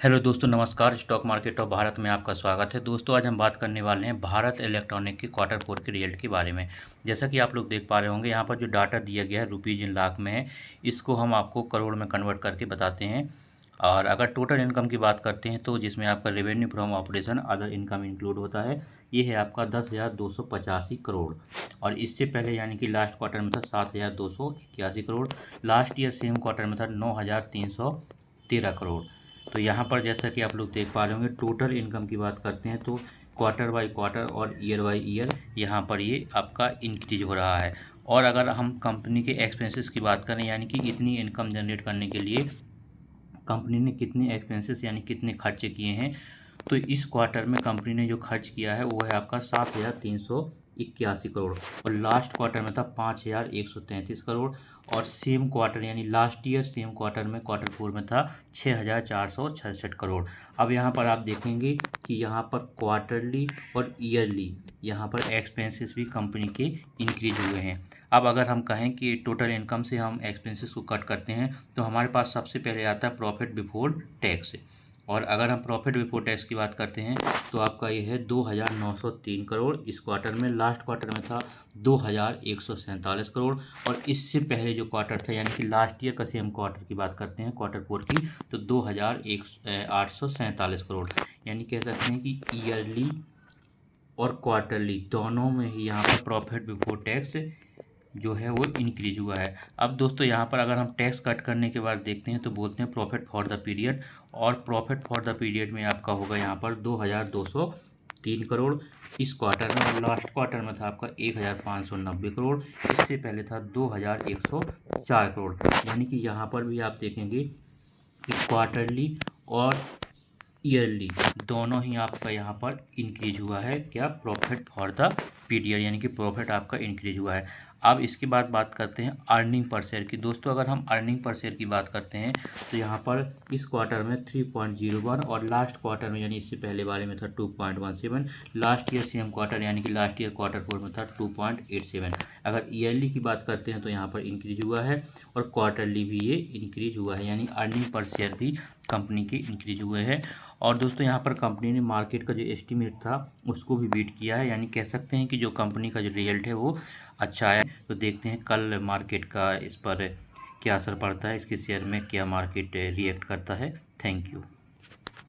Hello दोस्तों, नमस्कार। Stock market of Bharat में आपका स्वागत है। दोस्तों, आज हम बात करने वाले हैं भारत इलेक्ट्रॉनिक की क्वार्टर फोर के रिजल्ट के बारे में। जैसा कि आप लोग देख पा रहे होंगे, यहाँ पर जो डाटा दिया गया है रुपीज़ इन लाख में है, इसको हम आपको करोड़ में कन्वर्ट करके बताते हैं। और अगर टोटल इनकम की बात करते हैं तो जिसमें आपका revenue from operation other income include होता है, ये है आपका 10,285 करोड़। और इससे पहले यानी कि लास्ट क्वार्टर में था 7,281 crore. Last year same quarter में था 9,313 करोड़। तो यहाँ पर जैसा कि आप लोग देख पा रहे होंगे, टोटल इनकम की बात करते हैं तो क्वार्टर बाय क्वार्टर और ईयर बाय ईयर यहाँ पर ये आपका इंक्रीज हो रहा है। और अगर हम कंपनी के एक्सपेंसेस की बात करें, यानी कि इतनी इनकम जनरेट करने के लिए कंपनी ने कितने एक्सपेंसेस यानी कितने खर्चे किए हैं, तो इस क्वार्टर में कंपनी ने जो खर्च किया है वो है आपका 7,381 करोड़। और लास्ट क्वार्टर में था 5,133 करोड़। और सेम क्वार्टर यानी लास्ट ईयर सेम क्वार्टर में क्वार्टर फोर में था 6,466 करोड़। अब यहाँ पर आप देखेंगे कि यहाँ पर क्वार्टरली और ईयरली यहाँ पर एक्सपेंसेस भी कंपनी के इंक्रीज हुए हैं। अब अगर हम कहें कि टोटल इनकम से हम एक्सपेंसेस को कट करते हैं तो हमारे पास सबसे पहले आता है प्रॉफिट बिफोर टैक्स। और अगर हम प्रॉफिट बिफोर टैक्स की बात करते हैं तो आपका ये है 2,903 करोड़ इस क्वार्टर में। लास्ट क्वार्टर में था 2,147 करोड़। और इससे पहले जो क्वार्टर था यानी कि लास्ट ईयर का सेम क्वार्टर की बात करते हैं क्वार्टर फोर की, तो 2,847 करोड़। यानी कह सकते हैं कि ईयरली और क्वार्टरली दोनों में ही यहाँ पर प्रॉफिट बिफोर टैक्स जो है वो इंक्रीज हुआ है। अब दोस्तों, यहाँ पर अगर हम टैक्स कट करने के बाद देखते हैं तो बोलते हैं प्रॉफिट फॉर द पीरियड। और प्रॉफिट फॉर द पीरियड में आपका होगा यहाँ पर 2,203 करोड़ इस क्वार्टर में। और लास्ट क्वार्टर में था आपका 1,590 करोड़। इससे पहले था 2,104 करोड़। यानी कि यहाँ पर भी आप देखेंगे कि क्वार्टरली और ईयरली दोनों ही आपका यहाँ पर इंक्रीज हुआ है। क्या? प्रॉफिट फॉर द पीरियड, यानी कि प्रॉफिट आपका इंक्रीज हुआ है। अब इसके बाद बात करते हैं अर्निंग पर शेयर की। दोस्तों, अगर हम अर्निंग पर शेयर की बात करते हैं तो यहाँ पर इस क्वार्टर में 3.01 और लास्ट क्वार्टर में यानी इससे पहले वाले में था 2.17। लास्ट ईयर सेम क्वार्टर यानी कि लास्ट ईयर क्वार्टर फोर में था 2.87। अगर ईयरली की बात करते हैं तो यहाँ पर इंक्रीज हुआ है और क्वार्टरली भी ये इंक्रीज हुआ है, यानी अर्निंग पर शेयर भी कंपनी के इंक्रीज हुए हैं। और दोस्तों, यहाँ पर कंपनी ने मार्केट का जो एस्टीमेट था उसको भी बीट किया है, यानी कह सकते हैं कि जो कंपनी का जो रिजल्ट है वो अच्छा आया। तो देखते हैं कल मार्केट का इस पर क्या असर पड़ता है, इसके शेयर में क्या मार्केट रिएक्ट करता है। Thank you.